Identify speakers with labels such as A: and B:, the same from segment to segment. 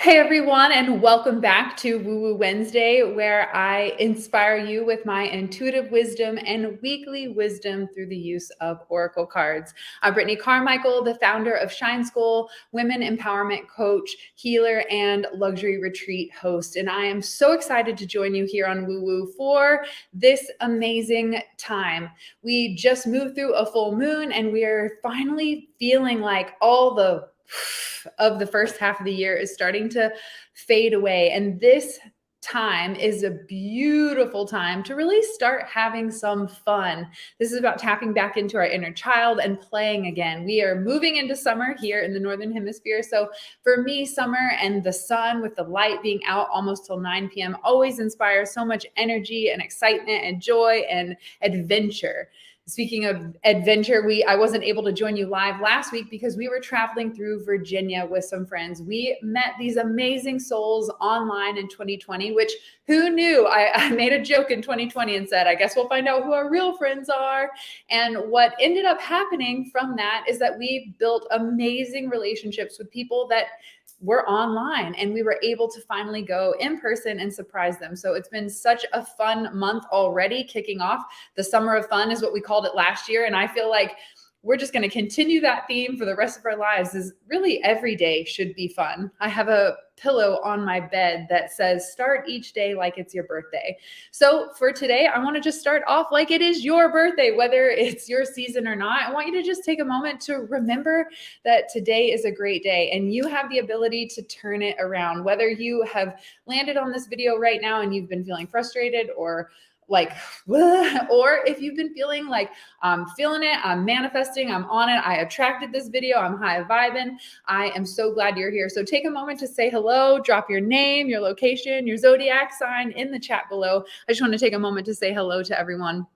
A: Hey everyone, and welcome back to Woo Woo Wednesday, where I inspire you with my intuitive wisdom and weekly wisdom through the use of oracle cards. I'm Brit Carmichael, the founder of Shine School, women empowerment coach, healer, and luxury retreat host. And I am so excited to join you here on Woo Woo for this amazing time. We just moved through a full moon, and we are finally feeling like all the of the first half of the year is starting to fade away. And this time is a beautiful time to really start having some fun. This is about tapping back into our inner child and playing again. We are moving into summer here in the Northern Hemisphere. So for me, summer and the sun with the light being out almost till 9 p.m. always inspires so much energy and excitement and joy and adventure. Speaking of adventure, I wasn't able to join you live last week because we were traveling through Virginia with some friends. We met these amazing souls online in 2020, which who knew? I made a joke in 2020 and said, I guess we'll find out who our real friends are. And what ended up happening from that is that we built amazing relationships with people that were online, and we were able to finally go in person and surprise them. So it's been such a fun month already, kicking off. The summer of fun is what we called it last year. And I feel like we're just going to continue that theme for the rest of our lives. Is really every day should be fun. I have a pillow on my bed that says start each day like it's your birthday. So for today, I want to just start off like it is your birthday, whether it's your season or not. I want you to just take a moment to remember that today is a great day and you have the ability to turn it around. Whether you have landed on this video right now and you've been feeling frustrated or like, or if you've been feeling like I'm feeling it, I'm manifesting, I'm on it, I attracted this video, I'm high vibing, I am so glad you're here. So take a moment to say hello, drop your name, your location, your zodiac sign in the chat below. I just want to take a moment to say hello to everyone.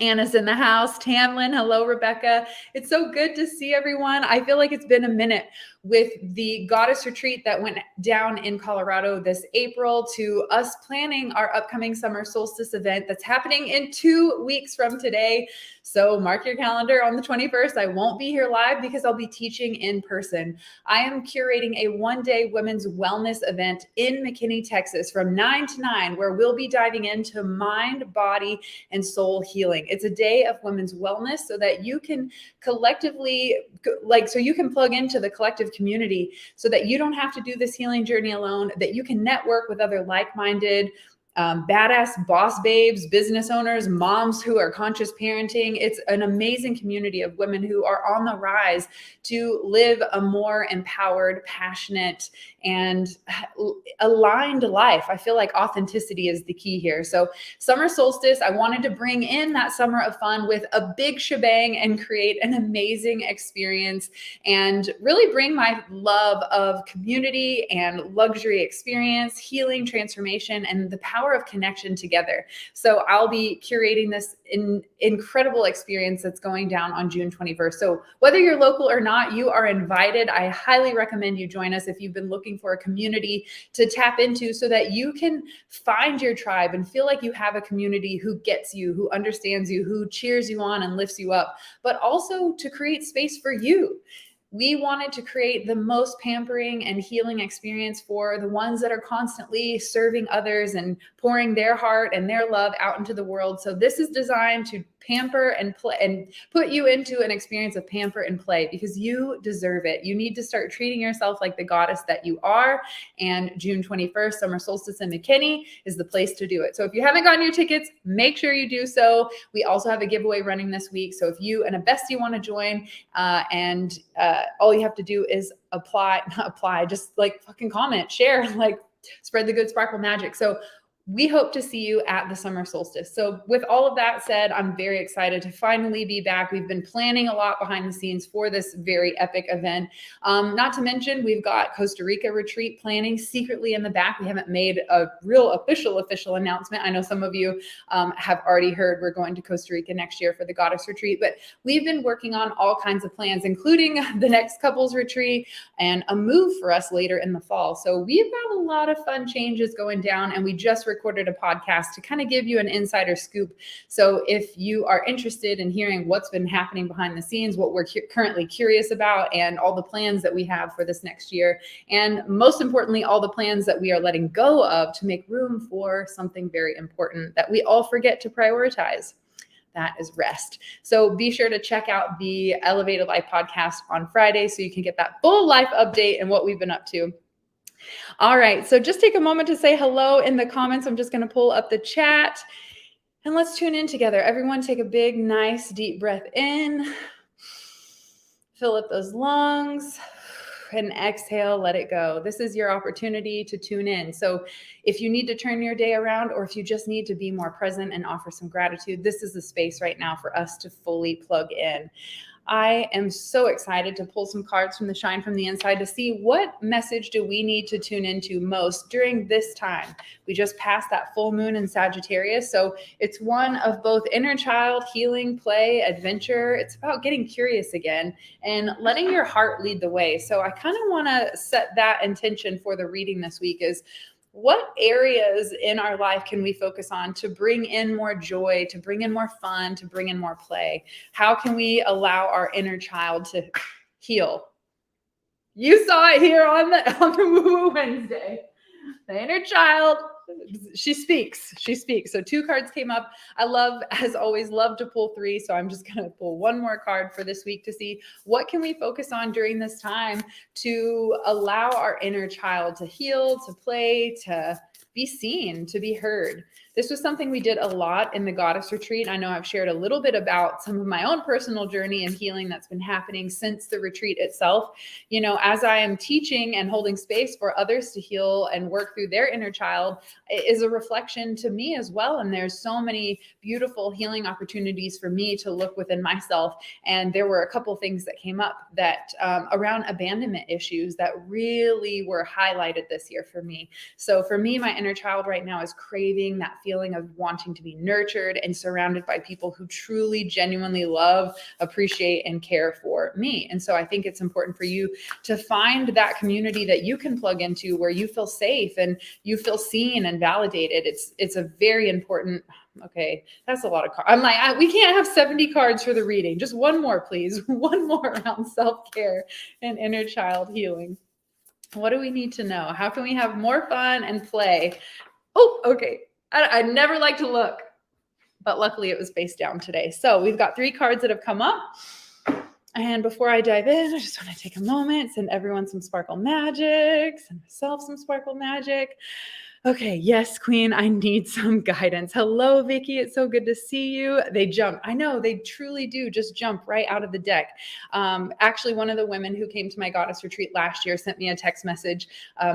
A: Anna's in the house. Tamlin, hello, Rebecca. It's so good to see everyone. I feel like it's been a minute with the goddess retreat that went down in Colorado this April to us planning our upcoming summer solstice event that's happening in 2 weeks from today. So mark your calendar on the 21st. I won't be here live because I'll be teaching in person. I am curating a one-day women's wellness event in McKinney, Texas from 9 to 9, where we'll be diving into mind, body, and soul healing. It's a day of women's wellness so that you can collectively, so you can plug into the collective community so that you don't have to do this healing journey alone, that you can network with other like-minded, badass boss babes, business owners, moms who are conscious parenting. It's an amazing community of women who are on the rise to live a more empowered, passionate, and aligned life. I feel like authenticity is the key here. So summer solstice, I wanted to bring in that summer of fun with a big shebang and create an amazing experience and really bring my love of community and luxury experience, healing, transformation, and the power of connection together. So I'll be curating this incredible experience that's going down on June 21st. So whether you're local or not, you are invited. I highly recommend you join us if you've been looking for a community to tap into so that you can find your tribe and feel like you have a community who gets you, who understands you, who cheers you on and lifts you up, but also to create space for you. We wanted to create the most pampering and healing experience for the ones that are constantly serving others and pouring their heart and their love out into the world. So this is designed to pamper and play and put you into an experience of pamper and play because you deserve it. You need to start treating yourself like the goddess that you are. And June 21st, summer solstice in McKinney is the place to do it. So if you haven't gotten your tickets, make sure you do so. We also have a giveaway running this week. So if you and a bestie want to join, all you have to do is not apply, just like fucking comment, share, like spread the good sparkle magic. So we hope to see you at the summer solstice. So with all of that said, I'm very excited to finally be back. We've been planning a lot behind the scenes for this very epic event. Not to mention, we've got Costa Rica retreat planning secretly in the back. We haven't made a real official announcement. I know some of you have already heard we're going to Costa Rica next year for the goddess retreat, but we've been working on all kinds of plans, including the next couples retreat and a move for us later in the fall. So we've got a lot of fun changes going down, and we just recorded a podcast to kind of give you an insider scoop. So if you are interested in hearing what's been happening behind the scenes, what we're currently curious about, and all the plans that we have for this next year, and most importantly, all the plans that we are letting go of to make room for something very important that we all forget to prioritize. That is rest. So be sure to check out the Elevated Life podcast on Friday so you can get that full life update and what we've been up to. All right. So just take a moment to say hello in the comments. I'm just going to pull up the chat and let's tune in together. Everyone take a big, nice, deep breath in. Fill up those lungs. And exhale, let it go. This is your opportunity to tune in. So if you need to turn your day around, or if you just need to be more present and offer some gratitude, this is the space right now for us to fully plug in. I am so excited to pull some cards from the Shine from the Inside to see what message do we need to tune into most during this time. We just passed that full moon in Sagittarius. So it's one of both inner child, healing, play, adventure. It's about getting curious again and letting your heart lead the way. So I kind of want to set that intention for the reading this week is, what areas in our life can we focus on to bring in more joy, to bring in more fun, to bring in more play? How can we allow our inner child to heal? You saw it here on the Woo Woo Wednesday. The inner child, she speaks. So 2 cards came up. I love, as always, love to pull 3. So I'm just going to pull one more card for this week to see what can we focus on during this time to allow our inner child to heal, to play, to be seen, to be heard. This was something we did a lot in the Goddess Retreat. I know I've shared a little bit about some of my own personal journey and healing that's been happening since the retreat itself. You know, as I am teaching and holding space for others to heal and work through their inner child, it is a reflection to me as well. And there's so many beautiful healing opportunities for me to look within myself. And there were a couple things that came up that around abandonment issues that really were highlighted this year for me. So for me, my inner child right now is craving that feeling of wanting to be nurtured and surrounded by people who truly, genuinely love, appreciate, and care for me. And so I think it's important for you to find that community that you can plug into where you feel safe and you feel seen and validated. It's a very important. Okay, that's a lot of cards. I'm like, we can't have 70 cards for the reading. Just one more, please. One more around self-care and inner child healing. What do we need to know? How can we have more fun and play? Oh, okay. I never like to look, but luckily it was face down today. So we've got 3 cards that have come up. And before I dive in, I just want to take a moment, send everyone some sparkle magic, send myself some sparkle magic. Okay, yes, Queen, I need some guidance. Hello, Vicky. It's so good to see you. They jump. I know they truly do just jump right out of the deck. Actually, one of the women who came to my Goddess Retreat last year sent me a text message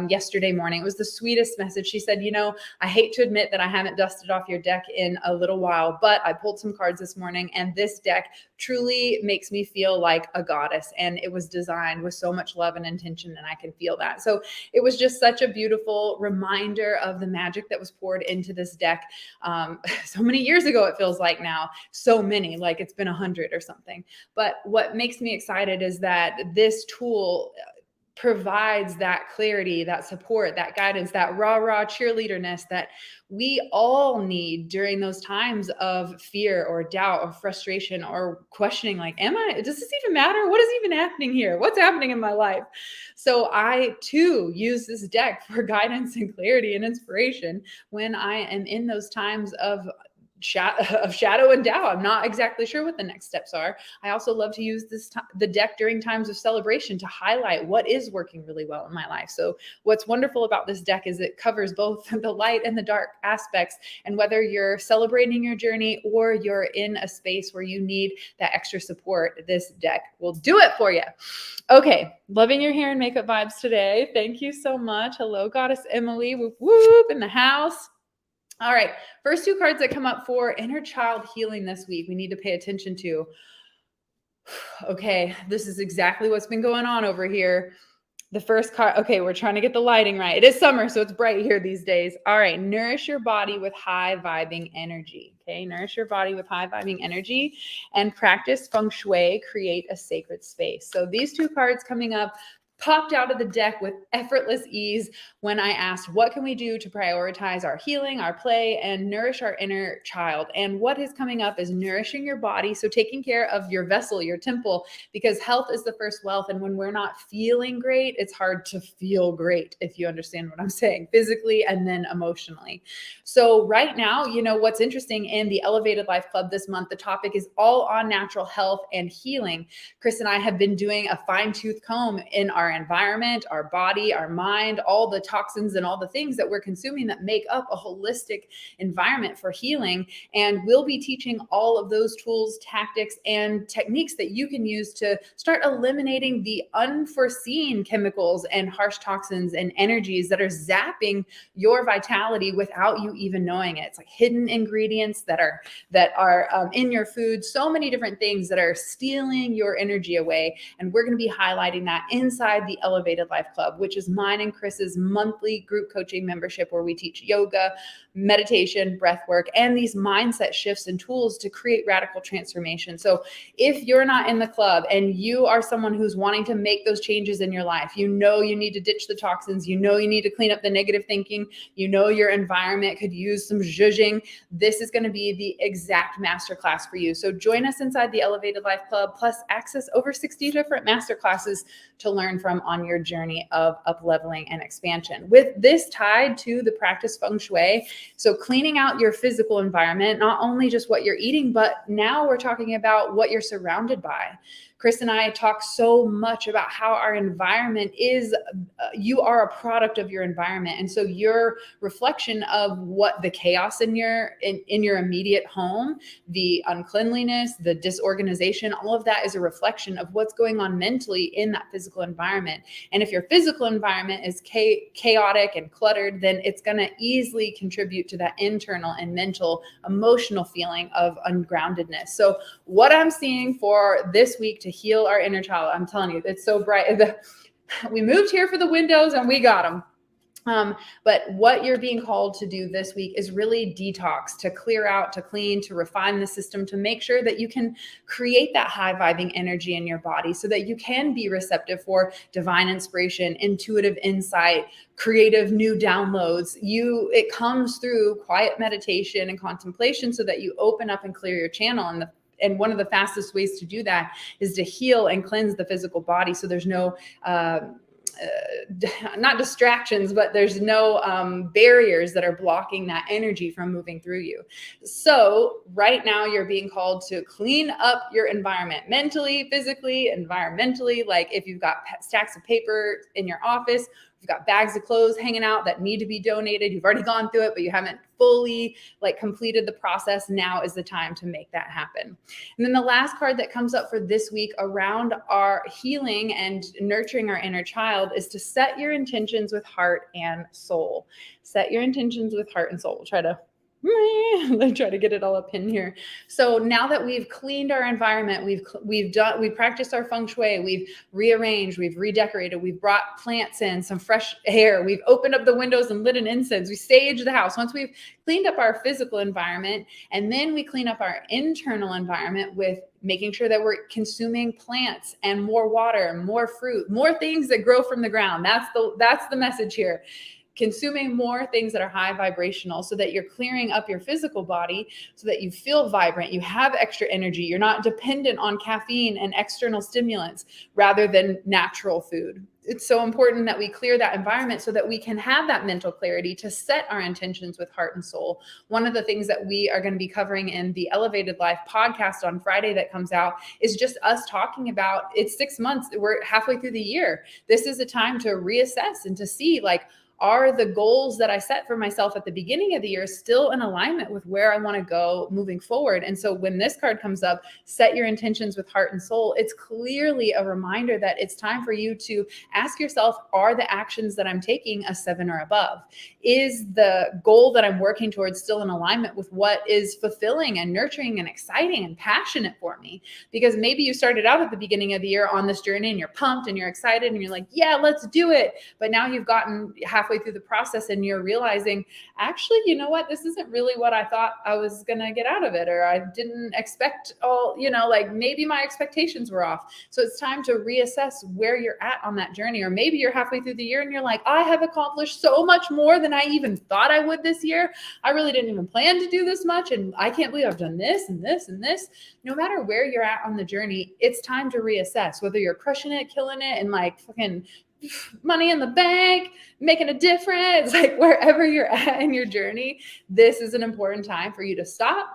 A: yesterday morning. It was the sweetest message. She said, you know, I hate to admit that I haven't dusted off your deck in a little while, but I pulled some cards this morning and this deck truly makes me feel like a goddess. And it was designed with so much love and intention, and I can feel that. So it was just such a beautiful reminder of the magic that was poured into this deck so many years ago. It feels like now, so many, like it's been 100 or something. But what makes me excited is that this tool provides that clarity, that support, that guidance, that rah-rah cheerleaderness that we all need during those times of fear or doubt or frustration or questioning, like, does this even matter? What is even happening here? What's happening in my life? So I too use this deck for guidance and clarity and inspiration when I am in those times of shadow and doubt. I'm not exactly sure what the next steps are. I also love to use the deck during times of celebration to highlight what is working really well in my life. So what's wonderful about this deck is it covers both the light and the dark aspects. And whether you're celebrating your journey or you're in a space where you need that extra support, this deck will do it for you. Okay, loving your hair and makeup vibes today. Thank you so much. Hello, Goddess Emily. Whoop, whoop in the house. All right, first 2 cards that come up for inner child healing this week, we need to pay attention to. Okay, this is exactly what's been going on over here. The first card, okay, we're trying to get the lighting right. It is summer, so it's bright here these days. All right, nourish your body with high vibing energy. Okay, nourish your body with high vibing energy and practice feng shui, create a sacred space. So these 2 cards coming up popped out of the deck with effortless ease when I asked, what can we do to prioritize our healing, our play, and nourish our inner child? And what is coming up is nourishing your body. So taking care of your vessel, your temple, because health is the first wealth. And when we're not feeling great, it's hard to feel great, if you understand what I'm saying, physically and then emotionally. So right now, what's interesting in the Elevated Life Club this month, the topic is all on natural health and healing. Chris and I have been doing a fine-tooth comb in our environment, our body, our mind, all the toxins and all the things that we're consuming that make up a holistic environment for healing. And we'll be teaching all of those tools, tactics, and techniques that you can use to start eliminating the unforeseen chemicals and harsh toxins and energies that are zapping your vitality without you even knowing it. It's like hidden ingredients that are in your food, so many different things that are stealing your energy away. And we're going to be highlighting that inside the Elevated Life Club, which is mine and Chris's monthly group coaching membership, where we teach yoga, meditation, breath work, and these mindset shifts and tools to create radical transformation. So if you're not in the club and you are someone who's wanting to make those changes in your life, you need to ditch the toxins, you need to clean up the negative thinking, your environment could use some zhuzhing, this is going to be the exact masterclass for you. So join us inside the Elevated Life Club, plus access over 60 different masterclasses to learn from on your journey of up-leveling and expansion. With this tied to the practice feng shui, so cleaning out your physical environment, not only just what you're eating, but now we're talking about what you're surrounded by. Chris and I talk so much about how our environment is, you are a product of your environment. And so your reflection of what the chaos in your immediate home, the uncleanliness, the disorganization, all of that is a reflection of what's going on mentally in that physical environment. And if your physical environment is chaotic and cluttered, then it's going to easily contribute to that internal and mental, emotional feeling of ungroundedness. So what I'm seeing for this week to heal our inner child, I'm telling you, it's so bright. We moved here for the windows and we got them. But what you're being called to do this week is really detox, to clear out, to clean, to refine the system, to make sure that you can create that high vibing energy in your body so that you can be receptive for divine inspiration, intuitive insight, creative new downloads. It comes through quiet meditation and contemplation so that you open up and clear your channel. And one of the fastest ways to do that is to heal and cleanse the physical body. So there's no, not distractions, but there's no barriers that are blocking that energy from moving through you. So right now you're being called to clean up your environment, mentally, physically, environmentally. Like if you've got stacks of paper in your office, you've got bags of clothes hanging out that need to be donated. You've already gone through it, but you haven't fully completed the process. Now is the time to make that happen. And then the last card that comes up for this week around our healing and nurturing our inner child is to set your intentions with heart and soul. Set your intentions with heart and soul. We'll try to get it all up in here. So now that we've cleaned our environment, we've practiced our feng shui, we've rearranged, we've redecorated, we've brought plants in, some fresh air, we've opened up the windows and lit an incense, we staged the house. Once we've cleaned up our physical environment, and then we clean up our internal environment with making sure that we're consuming plants and more water, more fruit, more things that grow from the ground. That's the message here. Consuming more things that are high vibrational so that you're clearing up your physical body so that you feel vibrant, you have extra energy, you're not dependent on caffeine and external stimulants rather than natural food. It's so important that we clear that environment so that we can have that mental clarity to set our intentions with heart and soul. One of the things that we are going to be covering in the Elevated Life podcast on Friday that comes out is just us talking about, it's 6 months, we're halfway through the year. This is a time to reassess and to see are the goals that I set for myself at the beginning of the year still in alignment with where I want to go moving forward? And so when this card comes up, set your intentions with heart and soul, it's clearly a reminder that it's time for you to ask yourself, are the actions that I'm taking a 7 or above? Is the goal that I'm working towards still in alignment with what is fulfilling and nurturing and exciting and passionate for me? Because maybe you started out at the beginning of the year on this journey and you're pumped and you're excited and you're like, yeah, let's do it. But now you've gotten halfway halfway through the process and you're realizing, actually, you know what, this isn't really what I thought I was going to get out of it, or I didn't expect like maybe my expectations were off. So it's time to reassess where you're at on that journey. Or maybe you're halfway through the year and you're like, I have accomplished so much more than I even thought I would this year. I really didn't even plan to do this much. And I can't believe I've done this and this and this. No matter where you're at on the journey, it's time to reassess whether you're crushing it, killing it, and like fucking money in the bank, making a difference, like wherever you're at in your journey. This is an important time for you to stop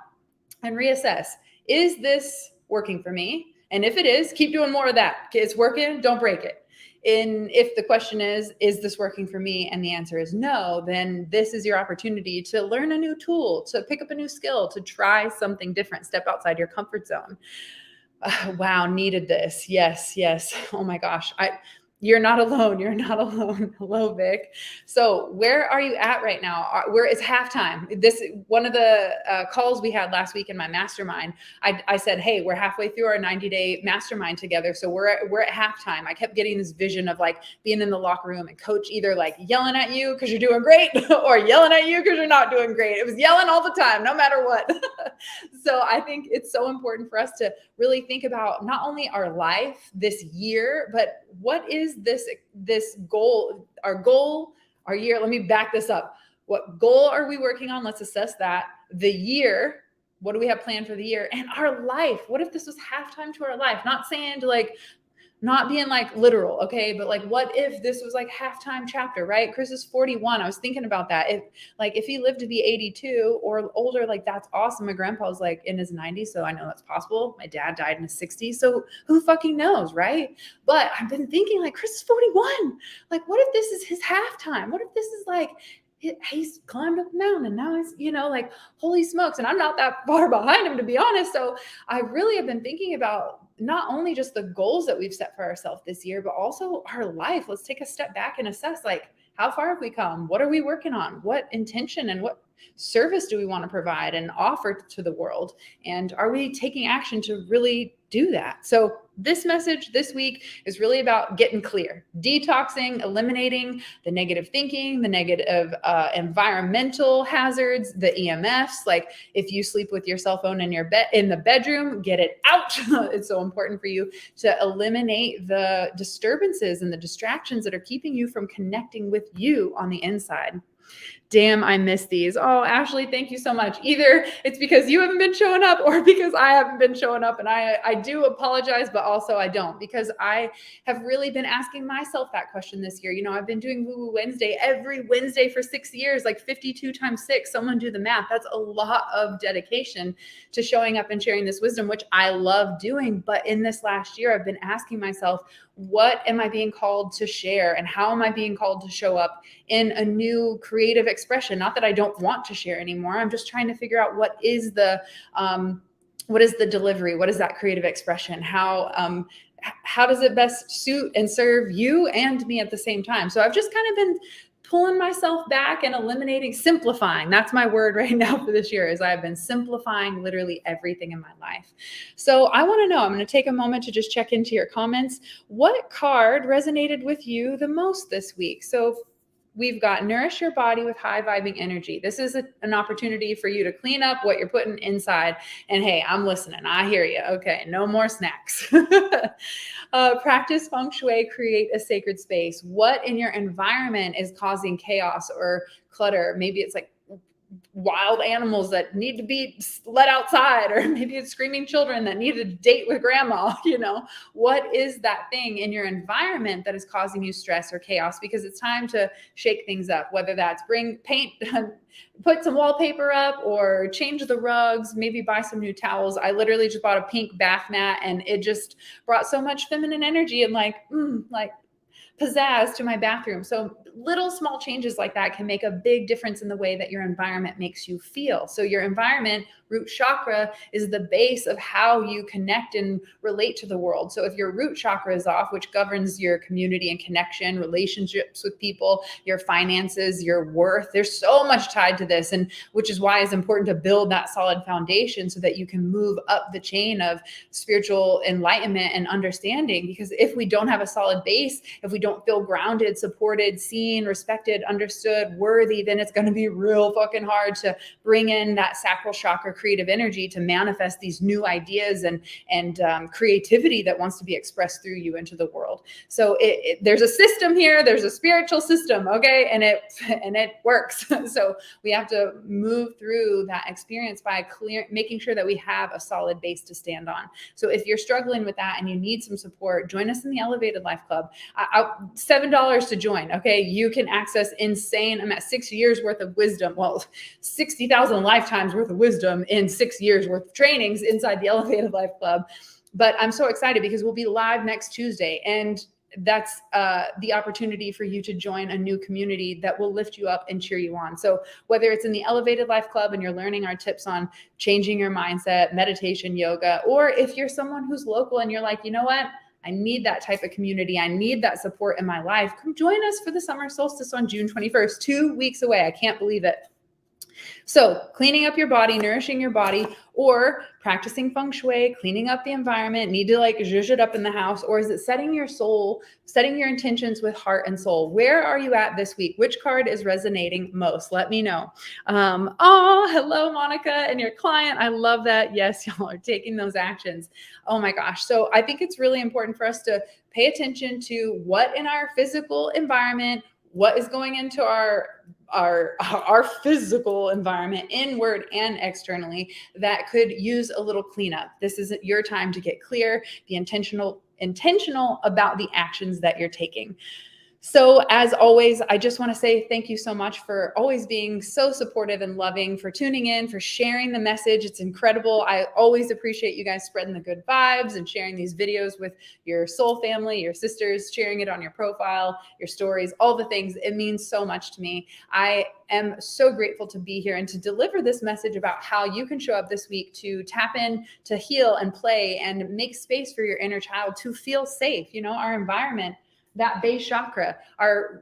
A: and reassess. Is this working for me? And if it is, keep doing more of that. It's working, don't break it. And if the question is this working for me? And the answer is no, then this is your opportunity to learn a new tool, to pick up a new skill, to try something different, step outside your comfort zone. Wow, needed this. Yes. Oh my gosh. You're not alone. You're not alone. Hello, Vic. So where are you at right now? Where it's halftime. This one of the calls we had last week in my mastermind. I said, hey, we're halfway through our 90-day mastermind together. So we're at halftime. I kept getting this vision of like being in the locker room and coach either like yelling at you because you're doing great or yelling at you because you're not doing great. It was yelling all the time, no matter what. So I think it's so important for us to really think about not only our life this year, but what is this goal, our year. Let me back this up. What goal are we working on? Let's assess that. The year, what do we have planned for the year? And our life. What if this was halftime to our life? Not saying to like, not being like literal, okay? But like, what if this was like halftime chapter, right? Chris is 41. I was thinking about that. If he lived to be 82 or older, like that's awesome. My grandpa was like in his 90s, so I know that's possible. My dad died in his 60s, so who fucking knows, right? But I've been thinking like, Chris is 41. Like, what if this is his halftime? What if this is like, he's climbed up a mountain and now he's, like, holy smokes. And I'm not that far behind him, to be honest. So I really have been thinking about not only just the goals that we've set for ourselves this year, but also our life. Let's take a step back and assess, like, how far have we come? What are we working on? What intention and what service do we want to provide and offer to the world? And are we taking action to really do that? So this message this week is really about getting clear, detoxing, eliminating the negative thinking, the negative environmental hazards, the EMFs. Like if you sleep with your cell phone in your bed in the bedroom, get it out. It's so important for you to eliminate the disturbances and the distractions that are keeping you from connecting with you on the inside. Damn, I miss these. Oh, Ashley, thank you so much. Either it's because you haven't been showing up or because I haven't been showing up. And I do apologize, but also I don't, because I have really been asking myself that question this year. I've been doing Woo Woo Wednesday every Wednesday for 6 years, like 52 times 6. Someone do the math. That's a lot of dedication to showing up and sharing this wisdom, which I love doing. But in this last year, I've been asking myself, what am I being called to share? And how am I being called to show up in a new creative expression? Not that I don't want to share anymore. I'm just trying to figure out what is the delivery? What is that creative expression? How does it best suit and serve you and me at the same time? So I've just kind of been pulling myself back and simplifying. That's my word right now for this year, is I've been simplifying literally everything in my life. So I want to know, I'm going to take a moment to just check into your comments. What card resonated with you the most this week? So we've got nourish your body with high vibing energy. This is an opportunity for you to clean up what you're putting inside. And hey, I'm listening. I hear you. Okay, no more snacks. Practice feng shui, create a sacred space. What in your environment is causing chaos or clutter? Maybe it's like wild animals that need to be let outside, or maybe it's screaming children that need a date with grandma. What is that thing in your environment that is causing you stress or chaos? Because it's time to shake things up, whether that's bring paint, put some wallpaper up, or change the rugs, maybe buy some new towels. I literally just bought a pink bath mat and it just brought so much feminine energy and like pizzazz to my bathroom. So little small changes like that can make a big difference in the way that your environment makes you feel. So your environment, root chakra, is the base of how you connect and relate to the world. So if your root chakra is off, which governs your community and connection, relationships with people, your finances, your worth, there's so much tied to this. And which is why it's important to build that solid foundation so that you can move up the chain of spiritual enlightenment and understanding. Because if we don't have a solid base, if we don't feel grounded, supported, seen, seen, respected, understood, worthy, then it's going to be real fucking hard to bring in that sacral chakra creative energy to manifest these new ideas and creativity that wants to be expressed through you into the world. So there's a system here. There's a spiritual system, okay, and it works. So we have to move through that experience by making sure that we have a solid base to stand on. So if you're struggling with that and you need some support, join us in the Elevated Life Club. $7 to join. Okay, you can access insane. I'm at 6 years worth of wisdom. Well, 60,000 lifetimes worth of wisdom in 6 years worth of trainings inside the Elevated Life Club. But I'm so excited because we'll be live next Tuesday, and that's the opportunity for you to join a new community that will lift you up and cheer you on. So whether it's in the Elevated Life Club and you're learning our tips on changing your mindset, meditation, yoga, or if you're someone who's local and you're like, you know what, I need that type of community, I need that support in my life, come join us for the summer solstice on June 21st, 2 weeks away. I can't believe it. So cleaning up your body, nourishing your body, or practicing feng shui, cleaning up the environment, need to like zhuzh it up in the house, or is it setting your soul, setting your intentions with heart and soul? Where are you at this week? Which card is resonating most? Let me know. Oh, hello, Monica and your client. I love that. Yes, y'all are taking those actions. Oh my gosh. So I think it's really important for us to pay attention to what in our physical environment, what is going into our physical environment, inward and externally, that could use a little cleanup. This isn't your time to get clear, be intentional about the actions that you're taking. So as always, I just want to say thank you so much for always being so supportive and loving, for tuning in, for sharing the message. It's incredible. I always appreciate you guys spreading the good vibes and sharing these videos with your soul family, your sisters, sharing it on your profile, your stories, all the things. It means so much to me. I am so grateful to be here and to deliver this message about how you can show up this week to tap in, to heal and play and make space for your inner child to feel safe. You know, our environment, that base chakra,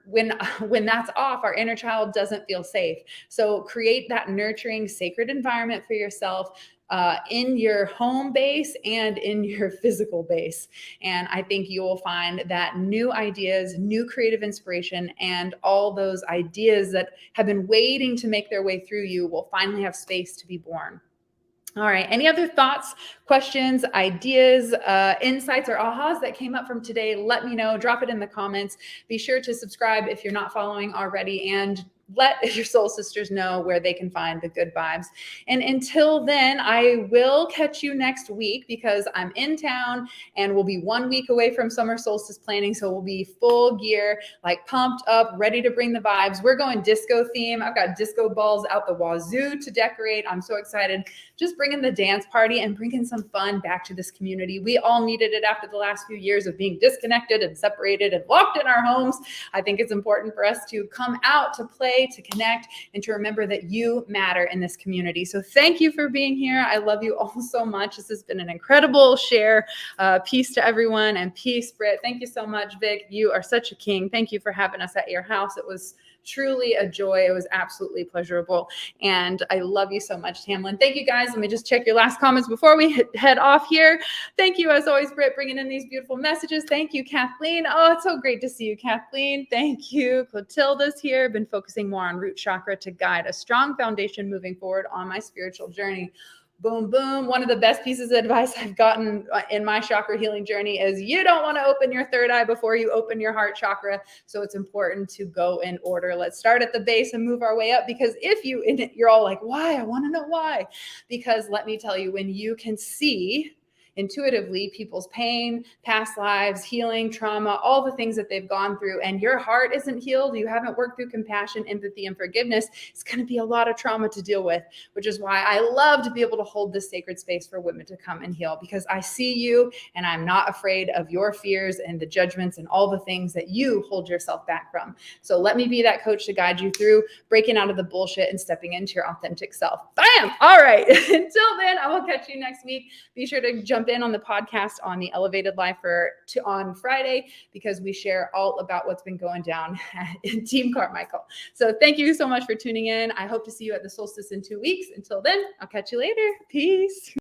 A: when that's off, our inner child doesn't feel safe. So create that nurturing, sacred environment for yourself in your home base and in your physical base. And I think you will find that new ideas, new creative inspiration, and all those ideas that have been waiting to make their way through you will finally have space to be born. All right. Any other thoughts, questions, ideas, insights, or ahas that came up from today? Let me know. Drop it in the comments. Be sure to subscribe if you're not following already, and let your soul sisters know where they can find the good vibes. And until then, I will catch you next week because I'm in town and we'll be 1 week away from summer solstice planning. So we'll be full gear, like pumped up, ready to bring the vibes. We're going disco theme. I've got disco balls out the wazoo to decorate. I'm so excited. Just bringing the dance party and bringing some fun back to this community. We all needed it after the last few years of being disconnected and separated and locked in our homes. I think it's important for us to come out to play, to connect, and to remember that you matter in this community. So thank you for being here. I love you all so much. This has been an incredible share. Peace to everyone, and peace, Britt. Thank you so much, Vic. You are such a king. Thank you for having us at your house. It was truly a joy. It was absolutely pleasurable. And I love you so much, Tamlin. Thank you, guys. Let me just check your last comments before we head off here. Thank you, as always, Britt, bringing in these beautiful messages. Thank you, Kathleen. Oh, it's so great to see you, Kathleen. Thank you. Clotilda's here. Been focusing more on root chakra to guide a strong foundation moving forward on my spiritual journey. Boom, boom. One of the best pieces of advice I've gotten in my chakra healing journey is you don't want to open your third eye before you open your heart chakra. So it's important to go in order. Let's start at the base and move our way up, because if you're all like, why? I want to know why. Because let me tell you, when you can see intuitively people's pain, past lives, healing, trauma, all the things that they've gone through, and your heart isn't healed, you haven't worked through compassion, empathy, and forgiveness, it's going to be a lot of trauma to deal with, which is why I love to be able to hold this sacred space for women to come and heal, because I see you and I'm not afraid of your fears and the judgments and all the things that you hold yourself back from. So let me be that coach to guide you through breaking out of the bullshit and stepping into your authentic self. Bam! All right. Until then, I will catch you next week. Be sure to jump in on the podcast on the Elevated Life on Friday, because we share all about what's been going down in Team Carmichael. So thank you so much for tuning in. I hope to see you at the solstice in 2 weeks. Until then, I'll catch you later. Peace.